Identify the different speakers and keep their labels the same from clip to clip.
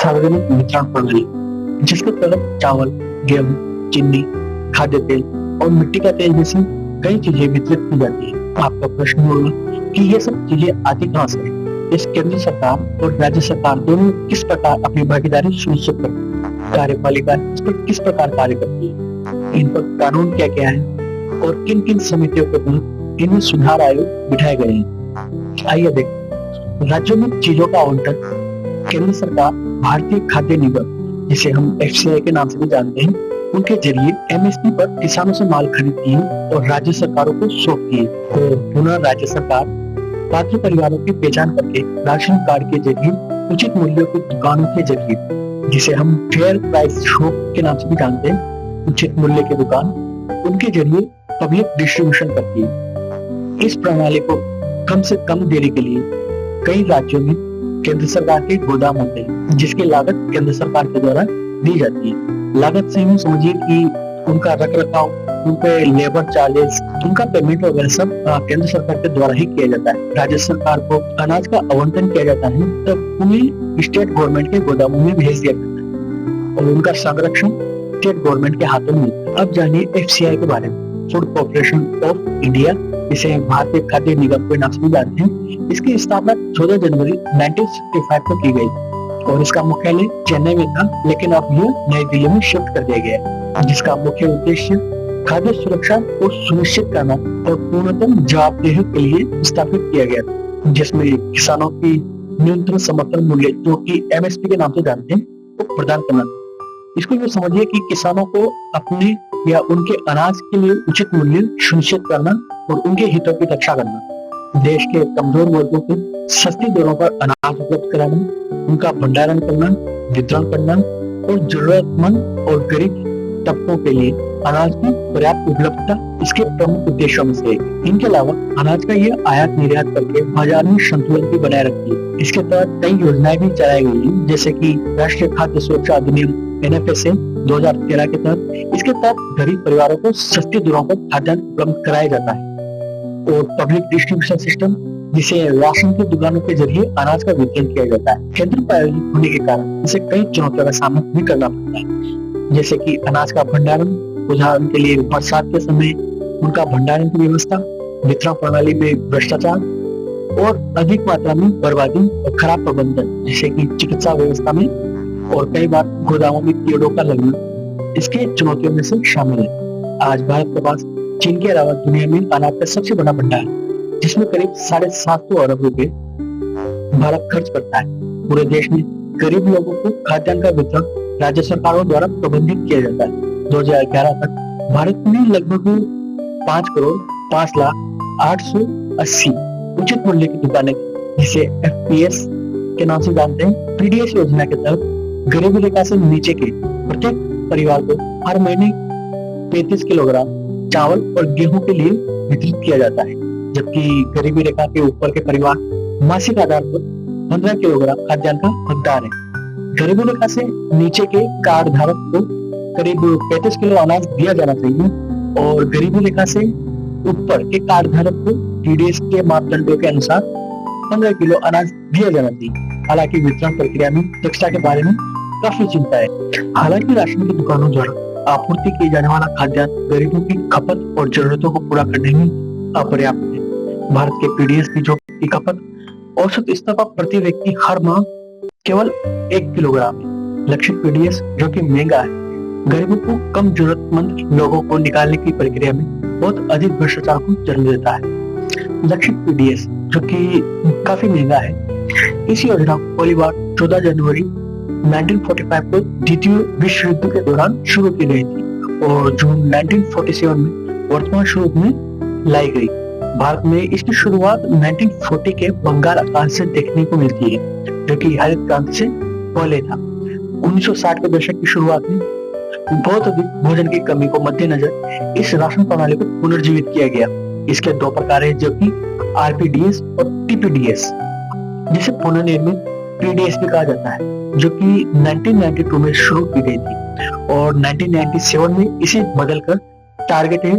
Speaker 1: सार्वजनिक वितरण प्रणाली, जिसके तहत चावल, गेहूं, चीनी, खाद्य तेल और मिट्टी का तेल जैसी कई चीजें वितरित की जाती है। आपका प्रश्न होगा कि ये सब चीजें आती कहां से? इस केंद्र सरकार और राज्य सरकार दोनों किस प्रकार अपनी भागीदारी सुनिश्चित करती है? कार्यपालिका इस पर किस प्रकार कार्य करती है? इन पर कानून क्या क्या है और किन किन समितियों के तहत इनमें सुधार आयोग बिठाए गए हैं? आइए देखें। राज्यों में चीजों का आवंटन केंद्र सरकार भारतीय खाद्य निगम, जिसे हम एफसीआई के नाम से भी जानते हैं, उनके जरिए एमएसपी पर किसानों से माल खरीदती है और राज्य सरकारों को सौंपती है। और पुनः राज्य सरकार पात्र परिवारों की पहचान करके राशन कार्ड के जरिए उचित मूल्यों की दुकानों के जरिए, जिसे हम फेयर प्राइस शॉप के नाम से भी जानते हैं, उचित मूल्य की दुकान, उनके जरिए पब्लिक डिस्ट्रीब्यूशन करती है। इस प्रणाली को कम से कम देने के लिए कई राज्यों में केंद्र सरकार के गोदाम होते हैं, जिसकी लागत केंद्र सरकार के द्वारा दी जाती है। लागत से यूं समझिए कि उनका रख रखाव, उनके लेबर चार्जेस, उनका पेमेंट वगैरह सब केंद्र सरकार के द्वारा ही किया जाता है। राज्य सरकार को अनाज का आवंटन किया जाता है तब उन्हें स्टेट गवर्नमेंट के गोदामों में भेज दिया जाता है और उनका संरक्षण स्टेट गवर्नमेंट के हाथों में। अब जानिए एफसीआई के बारे में। फूड कॉर्पोरेशन ऑफ इंडिया, जिसे भारतीय खाद्य निगम के नाम से भी जानते हैं, इसकी स्थापना 14 जनवरी 1965 को की गई और इसका मुख्यालय चेन्नई में था, लेकिन अब यह नई दिल्ली में शिफ्ट कर दिया गया, जिसका मुख्य उद्देश्य खाद्य सुरक्षा को सुनिश्चित करना और पूर्णतम जवाबदेही के लिए स्थापित किया गया, जिसमें किसानों की न्यूनतम समर्थन मूल्य, जो कि एमएसपी के नाम से जानते हैं, को प्रदान करना। इसको ये समझिए कि किसानों को अपने या उनके अनाज के लिए उचित मूल्य सुनिश्चित करना और उनके हितों की रक्षा करना, देश के कमजोर वर्गों को सस्ती दरों पर अनाज उपलब्ध कराना, उनका भंडारण करना, वितरण करना और जरूरतमंद और गरीब तबकों के लिए अनाज की पर्याप्त उपलब्धता इसके प्रमुख उद्देश्यों में से एक। इनके अलावा अनाज का यह आयात निर्यात करके बाजार में संतुलन भी बनाए रखती है। इसके तहत कई योजनाएं भी चलाई गई हैं, जैसे कि राष्ट्रीय खाद्य सुरक्षा अधिनियम एनएफएसए 2013 के तहत। इसके तहत गरीब परिवारों को सस्ती दरों पर खाद्यान्न उपलब्ध कराया जाता है। और पब्लिक डिस्ट्रीब्यूशन सिस्टम, जिसे राशन की दुकानों के जरिए अनाज का वितरण किया जाता है। केंद्र प्रायोजित होने के कारण इसे कई चुनौतियों का सामना भी करना पड़ता है, जैसे कि अनाज का भंडारण, उदाहरण के लिए बरसात के समय उनका भंडारण की व्यवस्था, वितरण प्रणाली में भ्रष्टाचार और अधिक मात्रा में बर्बादी और खराब प्रबंधन, जैसे कि चिकित्सा व्यवस्था में और कई बार गोदामों में कीड़ों का लगना इसके चुनौतियों में से शामिल है। आज भारत के पास चीन के अलावा दुनिया में अनाज का सबसे बड़ा भंडार है, जिसमें करीब 750 अरब रुपए भारत खर्च करता है। पूरे देश में गरीब लोगों को खाद्यान्न का वितरण राज्य सरकारों द्वारा प्रबंधित किया जाता है। 2011 तक भारत में लगभग 5,05,08,80 उचित मूल्य की दुकानें, जिसे एफपीएस के नाम से जानते हैं। पीडीएस योजना के तहत गरीबी रेखा से नीचे के प्रत्येक परिवार को हर महीने 35 किलोग्राम चावल और गेहूं के लिए वितरित किया जाता है, जबकि गरीबी रेखा के ऊपर के परिवार मासिक आधार पर 15 किलोग्राम खाद्यान्न का हकदार है। गरीबी रेखा से नीचे के कार्ड धारक को करीब 35 किलो अनाज दिया जाना चाहिए और गरीबी रेखा से ऊपर के कार्ड धारक को पीडीएस के मापदंडों के अनुसार 15 किलो अनाज दिया जाना चाहिए। हालांकि वितरण प्रक्रिया में दक्षता के बारे में काफी चिंता है। हालांकि राशन की दुकानों द्वारा आपूर्ति किए जाने वाला खाद्यान्न गरीबों की खपत और जरूरतों को पूरा करने में अपर्याप्त है। भारत के पीडीएस बीजों की खपत औसत स्तर पर प्रति व्यक्ति हर माह केवल 1 किलोग्राम है। लक्षित पीडीएस, जो कि महंगा है, गरीबों को कम जरूरतमंद लोगों को निकालने की प्रक्रिया में बहुत अधिक भ्रष्टाचार को जन्म देता है। लक्षित पीडीएस, जो कि काफी महंगा है, इस योजना को पहली बार 14 जनवरी 1945 को द्वितीय विश्व युद्ध के दौरान शुरू की गई थी और जून 1947 में वर्तमान स्वरूप में लाई गई। भारत में इसकी शुरुआत 1940 के बंगाल अकाल से देखने को मिलती है, जो कि हरित क्रांति से पहले था। 1960 के दशक की शुरुआत में बहुत अधिक भोजन की कमी को मद्देनजर इस राशन प्रणाली को पुनर्जीवित किया गया। इसके 2 प्रकार हैं, जो कि आरपीडीएस और टीपीडीएस, जिसे पुनर्निर्मित पीडीएस भी कहा जाता है, जो कि 1992 में शुरू की गई थी और 1997 में इसे बदलकर टारगेटेड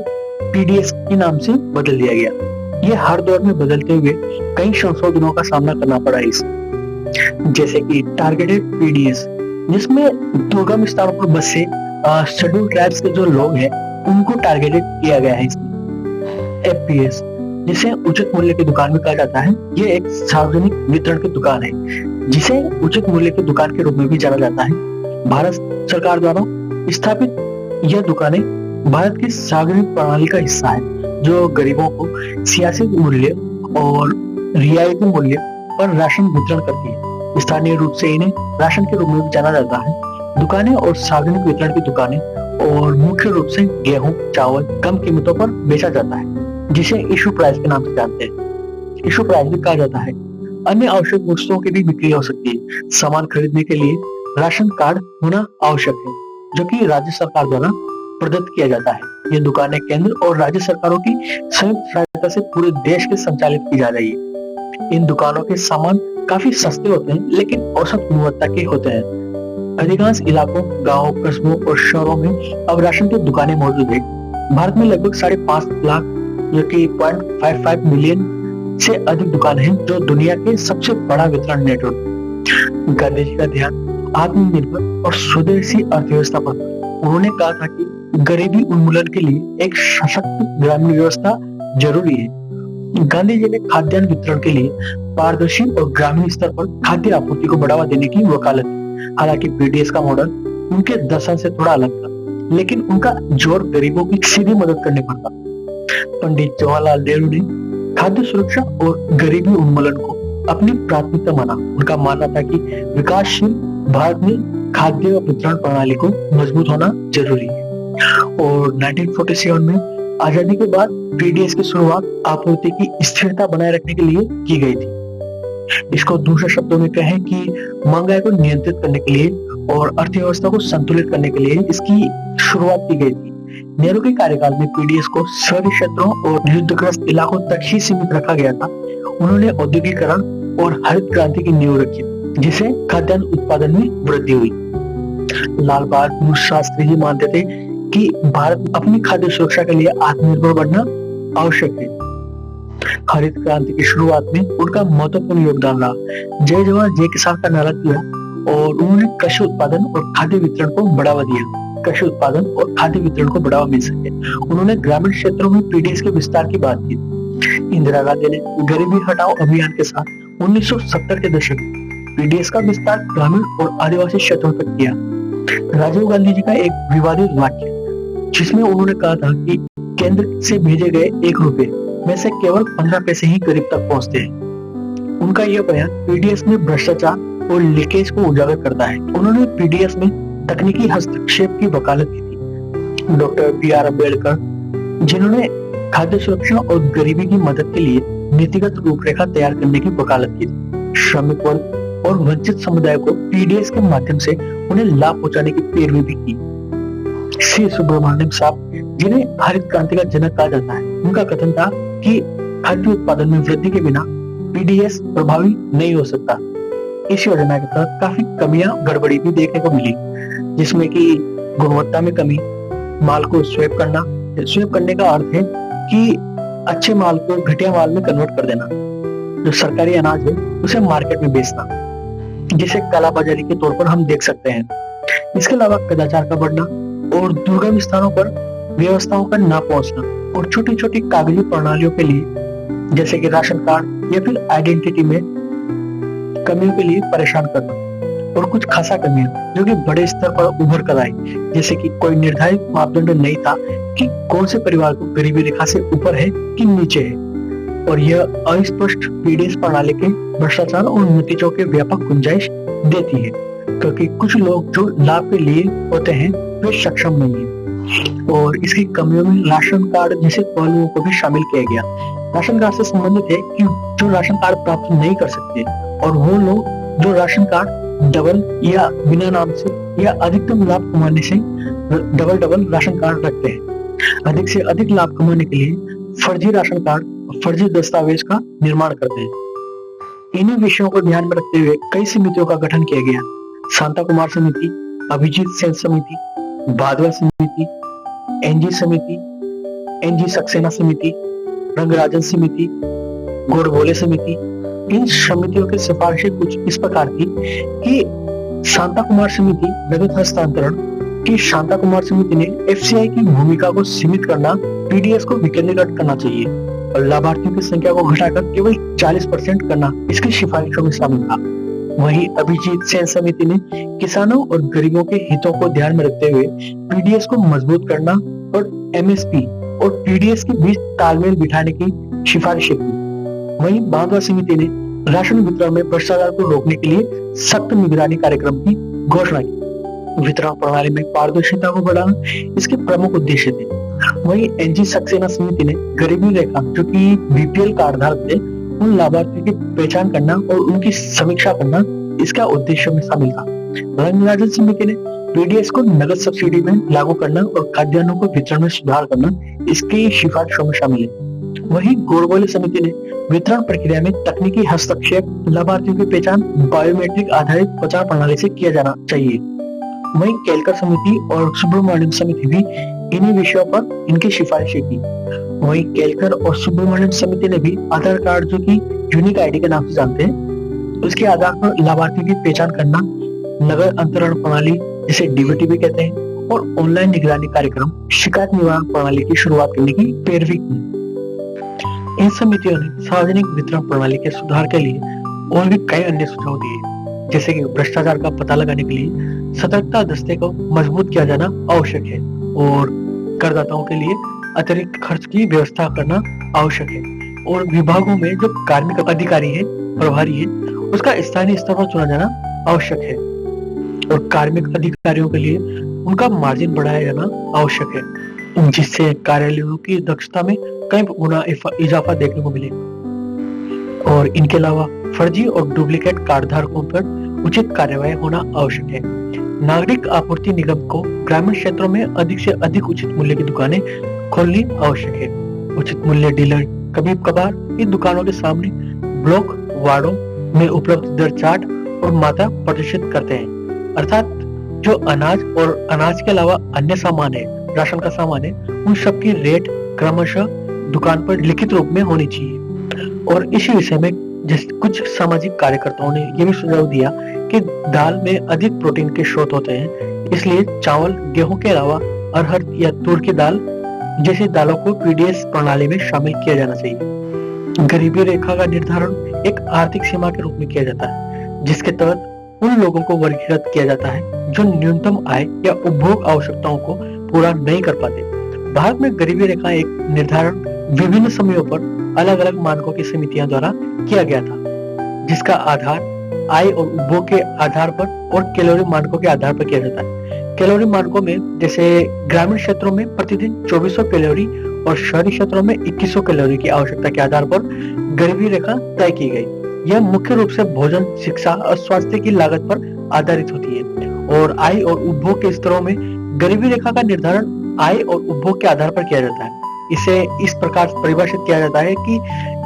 Speaker 1: पीडीएस के नाम से बदल दिया गया। ये हर दौर में बदलते हुए कई संशोधनों का सामना करना पड़ा इसे, जैसे कि टारगेटेड पीडीएस जिसमें दुर्गम स्थानों पर बसे शेड्यूल ट्राइब्स के जो लोग हैं उनको टारगेटेड किया गया है इसमें। एफपीएस, जिसे उचित मूल्य की दुकान भी कहा जाता है, ये एक सार्वजनिक वितरण की दुकान है जिसे उचित मूल्य की दुकान के रूप में भी जाना जाता है। भारत सरकार द्वारा स्थापित यह दुकानें भारत की सार्वजनिक प्रणाली का हिस्सा है जो गरीबों को सियासी मूल्य और रियायती मूल्य पर राशन वितरण करती है। स्थानीय रूप से इन्हें राशन के रूप में भी जाना जाता है। दुकानें और सार्वजनिक वितरण की दुकानें और मुख्य रूप से गेहूं, चावल कम कीमतों पर बेचा जाता है जिसे इशू प्राइस के नाम से जानते हैं। इशू प्राइस भी कहा जाता है। अन्य आवश्यक वस्तुओं की भी बिक्री हो सकती है। सामान खरीदने के लिए राशन कार्ड होना आवश्यक है जो कि राज्य सरकार द्वारा प्रदत्त किया जाता है। ये दुकानें केंद्र और राज्य सरकारों की संयुक्त सहायता से पूरे देश के संचालित की जा रही है। इन दुकानों के सामान काफी सस्ते होते हैं लेकिन औसत गुणवत्ता के होते हैं। अधिकांश इलाकों, गांवों, कस्बों और शहरों में अब राशन की दुकानें मौजूद है। भारत में लगभग 5.5 लाख जो कि 0.55 मिलियन से अधिक दुकान है जो दुनिया के सबसे बड़ा वितरण नेटवर्क। गांधी जी का ध्यान आत्मनिर्भर और स्वदेशी अर्थव्यवस्था पर। उन्होंने कहा था कि गरीबी उन्मूलन के लिए एक सशक्त ग्रामीण व्यवस्था जरूरी है। गांधी जी ने खाद्यान्न वितरण के लिए पारदर्शी और ग्रामीण स्तर पर खाद्य आपूर्ति को बढ़ावा देने की वकालत की। हालांकि पीडीएस का मॉडल उनके दर्शन से थोड़ा अलग था, लेकिन उनका जोर गरीबों की सीधी मदद करने पर था। पंडित जवाहरलाल नेहरू ने खाद्य सुरक्षा और गरीबी उन्मूलन को अपनी प्राथमिकता माना। उनका मानना था कि विकासशील भारत में खाद्य वितरण प्रणाली को मजबूत होना जरूरी है। और 1947 में आजादी के बाद पीडीएस की शुरुआत आपूर्ति की स्थिरता बनाए रखने के लिए की गई थी। इसको दूसरे शब्दों में कहें कि महंगाई को नियंत्रित करने के लिए और अर्थव्यवस्था को संतुलित करने के लिए इसकी शुरुआत की गई थी। नेहरू के कार्यकाल में पीडीएस को शहरी क्षेत्रों और युद्धग्रस्त इलाकों तक ही सीमित रखा गया था। उन्होंने औद्योगिकरण और हरित क्रांति की नींव रखी जिससे खाद्यान्न उत्पादन में वृद्धि हुई। लाल बहादुर शास्त्री जी मानते थे कि भारत अपनी खाद्य सुरक्षा के लिए आत्मनिर्भर बनना आवश्यक है। हरित क्रांति की शुरुआत में उनका महत्वपूर्ण योगदान रहा। जय जवान जय किसान का नारा दिया और उन्होंने कृषि उत्पादन और खाद्य वितरण को बढ़ावा दिया। कृषि उत्पादन और खाद्य वितरण को बढ़ावा मिल सके, उन्होंने ग्रामीण क्षेत्रों में पीडीएस के विस्तार की बात की। इंदिरा गांधी ने गरीबी हटाओ अभियान के साथ 1970 के दशक में पीडीएस का विस्तार ग्रामीण और आदिवासी क्षेत्रों तक किया। राजीव गांधी जी का एक विवादित वाक्य जिसमें उन्होंने कहा था कि केंद्र से भेजे गए 1 रुपए में से केवल 15 पैसे ही गरीब तक पहुंचते हैं। उनका यह बयान पीडीएस में भ्रष्टाचार और लीकेज को उजागर करता है। उन्होंने पीडीएस में तकनीकी हस्तक्षेप की वकालत की थी। Doctor B R. अम्बेडकर, जिन्होंने खाद्य सुरक्षा और गरीबी की मदद के लिए नीतिगत रूपरेखा तैयार करने की वकालत की थी। श्रमिक वर्ग और वंचित समुदाय को पीडीएस के माध्यम से उन्हें लाभ पहुंचाने की पैरवी भी की। सी सुब्रमण्यम साहब, जिन्हें हरित क्रांति का जनक कहा जाता है, उनका कथन था कि खाद्य उत्पादन में वृद्धि के बिना पीडीएस प्रभावी नहीं हो सकता। इस योजना के तहत काफी कमियां, गड़बड़ी भी देखने को मिली, जिसमें कि गुणवत्ता में कमी, माल को स्वैप करना। स्वैप करने का अर्थ है कि अच्छे माल को घटिया माल में कन्वर्ट कर देना। जो सरकारी अनाज है उसे मार्केट में बेचना, जिसे कालाबाजारी के तौर पर हम देख सकते हैं। इसके अलावा कदाचार का बढ़ना और दुर्गम स्थानों पर व्यवस्थाओं का ना पहुंचना और छोटी छोटी कागजी प्रणालियों के लिए जैसे कि राशन कार्ड या फिर आइडेंटिटी में कमियों के लिए परेशान करना और कुछ खासा कमियां जो कि बड़े स्तर पर उभर कर आई, जैसे कि कोई निर्धारित मापदंड नहीं था कि कौन से परिवार को गरीबी रेखा से ऊपर है कि नीचे है, और यह अस्पष्ट पीडीएस प्रणाली के भ्रष्टाचार और नतीजों के व्यापक गुंजाइश देती है, क्योंकि कुछ लोग जो लाभ के लिए होते हैं वे सक्षम नहीं है। और इसकी कमियों में राशन कार्ड जैसे पहलुओं को भी शामिल किया गया। राशन कार्ड से संबंधित है कि जो राशन कार्ड प्राप्त नहीं कर सकते और वो लोग जो राशन कार्ड डबल या बिना नाम से या अधिकतम लाभ कमाने से डबल राशन कार्ड रखते हैं। अधिक से अधिक लाभ कमाने के लिए फर्जी राशन कार्ड, फर्जी दस्तावेज का निर्माण करते हैं। इन्हीं विषयों को ध्यान में रखते हुए कई समितियों का गठन किया गया। शांता कुमार समिति, अभिजीत सेन समिति, भादवा समिति, एनजी समिति, एनजी सक्सेना समिति, रंगराजन समिति, गोडबोले समिति। इन समितियों की सिफारिशें कुछ इस प्रकार थी कि शांता कुमार समिति नगद हस्तांतरण की शांता कुमार समिति ने एफसीआई की भूमिका को सीमित करना, पीडीएस को विकेंद्रीकृत करना चाहिए और लाभार्थियों की संख्या को घटाकर केवल 40% करना इसकी सिफारिशों में शामिल था। वहीं अभिजीत सेन समिति ने किसानों और गरीबों के हितों को ध्यान में रखते हुए पीडीएस को मजबूत करना और एमएसपी और पीडीएस के बीच तालमेल बिठाने की सिफारिशें की। वहीं बांधवा समिति ने राशन वितरण में भ्रष्टाचार को रोकने के लिए सख्त निगरानी कार्यक्रम की घोषणा की। वितरण प्रणाली में पारदर्शिता को बढ़ाना इसके प्रमुख उद्देश्य थे। वहीं एनजी सक्सेना समिति ने गरीबी रेखा जो कि बीपीएल कार्ड धारक थे उन लाभार्थियों की पहचान करना और उनकी समीक्षा करना इसका उद्देश्य में शामिल था। रंगराजन समिति ने पीडीएस को नगद सब्सिडी में लागू करना और खाद्यान्नों को वितरण में सुधार करना इसकी सिफारिशों में शामिल है। वहीं गोरगोले समिति ने वितरण प्रक्रिया में तकनीकी हस्तक्षेप, लाभार्थियों की पहचान बायोमेट्रिक आधारित प्रचार प्रणाली से किया जाना चाहिए। वहीं केलकर समिति और सुब्रमण्यम समिति भी इन्हीं विषयों पर इनकी सिफारिशें की। वहीं केलकर और सुब्रमण्यम समिति ने भी आधार कार्ड जो कि यूनिक आईडी के नाम से जानते हैं उसके आधार पर लाभार्थियों की पहचान करना, नगर अंतरण प्रणाली जिसे डीबीटी भी कहते हैं और ऑनलाइन निगरानी कार्यक्रम शिकायत निवारण प्रणाली की शुरुआत करने की पैरवी की। इन समितियों ने सार्वजनिक वितरण प्रणाली के सुधार के लिए और भी कई अन्य सुझाव दिए, जैसे कि भ्रष्टाचार का पता लगाने के लिए सतर्कता दस्ते को मजबूत किया जाना आवश्यक है और करदाताओं के लिए अतिरिक्त खर्च की व्यवस्था करना आवश्यक है और विभागों में जो कार्मिक अधिकारी है, प्रभारी है, उसका स्थानीय स्तर पर चुना जाना आवश्यक है और कार्मिक अधिकारियों के लिए उनका मार्जिन बढ़ाया जाना आवश्यक है, जिससे कार्यालयों की दक्षता में कई गुना इजाफा देखने को मिलेगा। और इनके अलावा फर्जी और डुप्लीकेट कार्ड धारकों पर उचित कार्यवाही होना आवश्यक है। नागरिक आपूर्ति निगम को ग्रामीण क्षेत्रों में अधिक से अधिक उचित मूल्य की दुकानें खोलनी आवश्यक है। उचित मूल्य डीलर कभी कभार इन दुकानों के सामने ब्लॉक वार्डों में उपलब्ध दर चार्ट और मात्रा प्रदर्शित करते हैं, अर्थात जो अनाज और अनाज के अलावा अन्य सामान है, राशन का सामान है, उन सब की रेट क्रमशः दुकान पर लिखित रूप में होनी चाहिए। और इसी विषय में कुछ सामाजिक कार्यकर्ताओं ने यह भी सुझाव दिया कि दाल में अधिक प्रोटीन के स्रोत होते हैं, इसलिए चावल, गेहूं के अलावा अरहर या तूर की दाल जैसी दालों को पीडीएस प्रणाली में शामिल किया जाना चाहिए। गरीबी रेखा का निर्धारण एक आर्थिक सीमा के रूप में किया जाता है, जिसके तहत उन लोगों को वर्गीकृत किया जाता है जो न्यूनतम आय या उपभोग आवश्यकताओं को पूरा नहीं कर पाते। भारत में गरीबी रेखा एक निर्धारण विभिन्न समयों पर अलग अलग मानकों की समितियों द्वारा किया गया था, जिसका आधार आय और उपभोग के आधार पर और कैलोरी मानकों के आधार पर किया जाता है। कैलोरी मानकों में जैसे ग्रामीण क्षेत्रों में प्रतिदिन 2400 कैलोरी और शहरी क्षेत्रों में 2100 कैलोरी की आवश्यकता के आधार पर गरीबी रेखा तय की गई। यह मुख्य रूप से भोजन, शिक्षा और स्वास्थ्य की लागत पर आधारित होती है और आय और उपभोग के स्तरों में गरीबी रेखा का निर्धारण आय और उपभोग के आधार पर किया जाता है। इसे इस प्रकार परिभाषित किया जाता है कि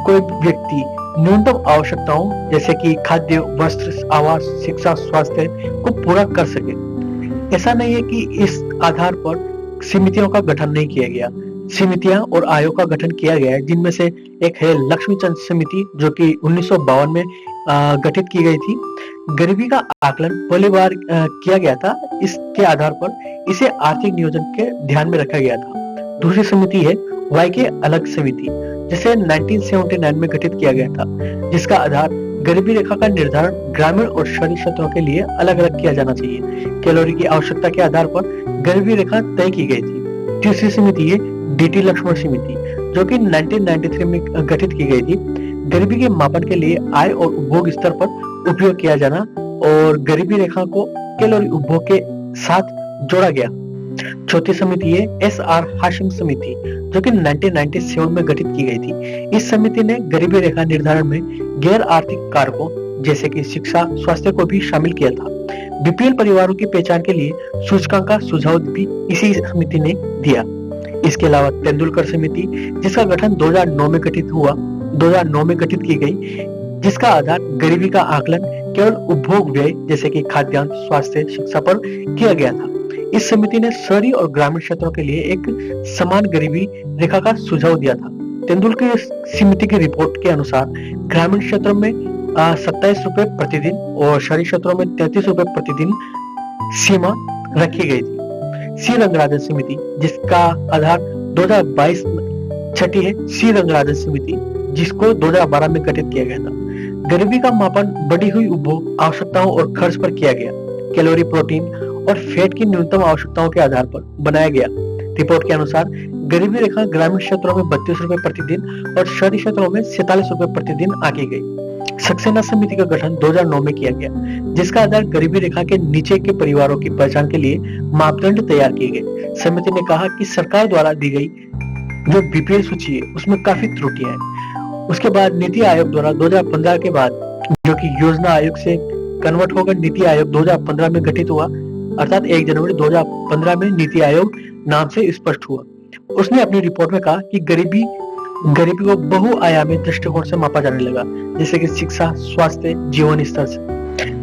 Speaker 1: कोई व्यक्ति न्यूनतम आवश्यकताओं जैसे कि खाद्य, वस्त्र, आवास, शिक्षा, स्वास्थ्य को पूरा कर सके। ऐसा नहीं है कि इस आधार पर समितियों का गठन नहीं किया गया। समितियां और आयोग का गठन किया गया है, जिनमें से एक है लक्ष्मीचंद समिति जो कि 1952 में गठित की गई थी। गरीबी का आकलन पहली बार किया गया था, इसके आधार पर इसे आर्थिक नियोजन के ध्यान में रखा गया था। दूसरी समिति है वाई के अलग समिति, जिसे 1979 में गठित किया गया था, जिसका आधार गरीबी रेखा का निर्धारण ग्रामीण और शहरी क्षेत्रों के लिए अलग अलग किया जाना चाहिए। कैलोरी की आवश्यकता के आधार पर गरीबी रेखा तय की गई थी। तीसरी समिति है डीटी लक्ष्मण समिति, जो कि 1993 में गठित की गई थी। गरीबी के मापन के लिए आय और उपभोग स्तर पर उपयोग किया जाना और गरीबी रेखा को कैलोरी उपभोग के साथ जोड़ा गया। चौथी समिति है एस.आर. हाशिम समिति, जो कि 1997 में गठित की गई थी। इस समिति ने गरीबी रेखा निर्धारण में गैर आर्थिक कारकों जैसे कि शिक्षा, स्वास्थ्य को भी शामिल किया था। बीपीएल परिवारों की पहचान के लिए सूचकांक का सुझाव भी इसी समिति ने दिया। इसके अलावा तेंदुलकर समिति, जिसका गठन 2009 में गठित की गई, जिसका आधार गरीबी का आकलन केवल उपभोग व्यय जैसे कि खाद्यान्न, स्वास्थ्य, शिक्षा पर किया गया था। इस समिति ने शहरी और ग्रामीण क्षेत्रों के लिए एक समान गरीबी रेखा का सुझाव दिया था। तेंदुलकर समिति की रिपोर्ट के अनुसार ग्रामीण क्षेत्रों में ₹27 प्रतिदिन और शहरी क्षेत्रों में ₹33 प्रतिदिन सीमा रखी गई थी। सी रंगराजन समिति, जिसका आधार 2022 में छठी है सी रंगराजन समिति, जिसको 2012 में गठित किया गया था। गरीबी का मापन बढ़ी हुई उपभोग आवश्यकताओं और खर्च पर किया गया। कैलोरी, प्रोटीन और फैट की न्यूनतम आवश्यकताओं के आधार पर बनाया गया। रिपोर्ट के अनुसार गरीबी रेखा ग्रामीण क्षेत्रों में ₹32 प्रतिदिन और शहरी क्षेत्रों में ₹47 प्रतिदिन आंकी गई। सक्सेना समिति का गठन 2009 में किया गया, जिसका आधार गरीबी रेखा के नीचे के परिवारों की पहचान के लिए मापदंड तैयार किए गए। समिति ने कहा कि सरकार द्वारा दी गई जो बीपीएल सूची है उसमें काफी त्रुटियां हैं। उसके बाद नीति आयोग द्वारा 2015 के बाद, जो कि योजना आयोग से कन्वर्ट होकर नीति आयोग 2015 में गठित हुआ, अर्थात 1 जनवरी 2015 में नीति आयोग नाम से स्पष्ट हुआ। उसने अपनी रिपोर्ट में कहा कि गरीबी को बहुआयामी दृष्टिकोण से मापा जाने लगा, जैसे कि शिक्षा, स्वास्थ्य, जीवन स्तर से।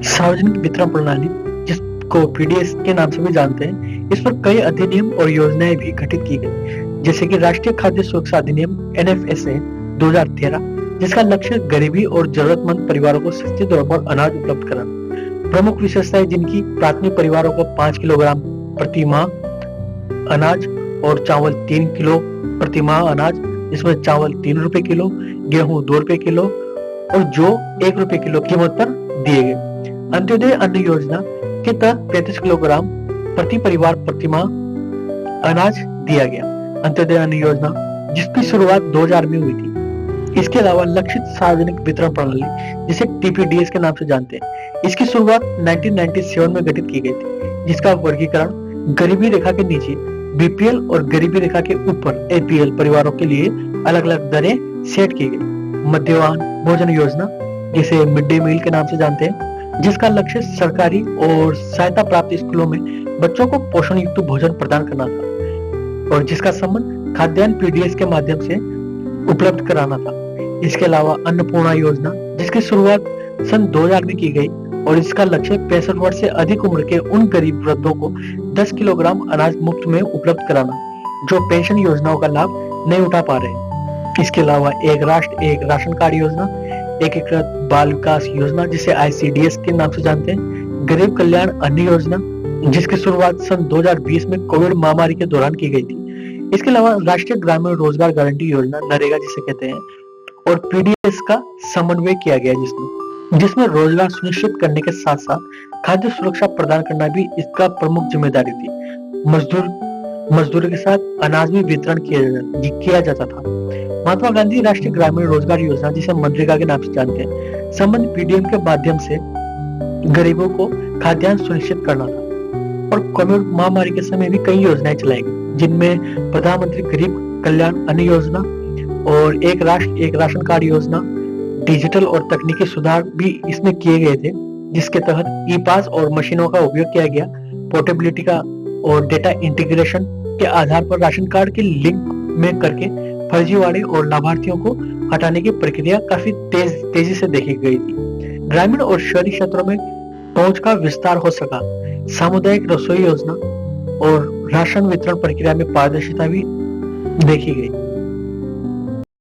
Speaker 1: सार्वजनिक वितरण प्रणाली, जिसको पीडीएस के नाम से भी जानते हैं, इस पर कई अधिनियम और योजनाएं भी गठित की गई, जैसे कि राष्ट्रीय खाद्य सुरक्षा अधिनियम NFSA 2013, जिसका लक्ष्य गरीबी और जरूरतमंद परिवारों को सस्ती दर पर अनाज उपलब्ध कराना। प्रमुख विशेषताएं, जिनकी प्राथमिक परिवारों को 5 किलोग्राम प्रति माह अनाज और चावल 3 किलो प्रति माह अनाज, जिसमें चावल ₹3 किलो, गेहूं ₹2 किलो और जौ ₹1 किलो कीमत पर दिए गए। अंत्योदय अन्न योजना के तहत 35 किलोग्राम प्रति परिवार प्रति माह अनाज दिया गया। अंत्योदय अन्न योजना, जिसकी शुरुआत 2000 में हुई थी। इसके अलावा लक्षित सार्वजनिक वितरण प्रणाली, जिसे TPDS के नाम से जानते हैं, इसकी शुरुआत 1997 में गठित की गई थी, जिसका वर्गीकरण गरीबी रेखा के नीचे BPL और गरीबी रेखा के ऊपर APL परिवारों के लिए अलग अलग दरें सेट की गई। मध्याह्न भोजन योजना, जिसे मिड डे मील के नाम से जानते हैं, जिसका लक्ष्य सरकारी और सहायता प्राप्त स्कूलों में बच्चों को पोषण युक्त भोजन प्रदान करना था और जिसका संबंध खाद्यान्न PDS के माध्यम से उपलब्ध कराना था। इसके अलावा अन्नपूर्णा योजना, जिसकी शुरुआत सन 2000 में की गई और इसका लक्ष्य 65 वर्ष से अधिक उम्र के उन गरीब वृद्धों को 10 किलोग्राम अनाज मुफ्त में उपलब्ध कराना, जो पेंशन योजनाओं का लाभ नहीं उठा पा रहे। इसके अलावा एक राष्ट्र एक राशन कार्ड योजना, एकीकृत बाल विकास योजना, जिसे ICDS के नाम से जानते हैं, गरीब कल्याण अन्न योजना, जिसकी शुरुआत सन 2020 में कोविड महामारी के दौरान की गई थी। इसके अलावा राष्ट्रीय ग्रामीण रोजगार गारंटी योजना, नरेगा जिसे कहते हैं, और PDS का समन्वय किया गया, जिसमें रोजगार सुनिश्चित करने के साथ साथ खाद्य सुरक्षा प्रदान करना भी इसका प्रमुख जिम्मेदारी थी। मजदूरी के साथ अनाज भी वितरण किया जाता था। महात्मा गांधी राष्ट्रीय ग्रामीण रोजगार योजना, जिसे मनरेगा के नाम से जानते हैं, संबंध PDM के माध्यम से गरीबों को खाद्यान्न सुनिश्चित करना था। और कोविड महामारी के समय भी कई योजनाएं चलाई गई, जिनमें प्रधानमंत्री गरीब कल्याण अन्न योजना और एक राष्ट्र एक राशन कार्ड योजना, डिजिटल और तकनीकी सुधार भी इसमें किए गए थे, जिसके तहत ई-पास और मशीनों का उपयोग किया गया। पोर्टेबिलिटी का और डेटा इंटीग्रेशन के आधार पर राशन कार्ड के लिंक में करके फर्जीवाड़े और लाभार्थियों को हटाने की प्रक्रिया काफी तेजी से देखी गई थी। ग्रामीण और शहरी क्षेत्रों में पहुंच का विस्तार हो सका। सामुदायिक रसोई योजना और राशन वितरण प्रक्रिया में पारदर्शिता भी देखी गई।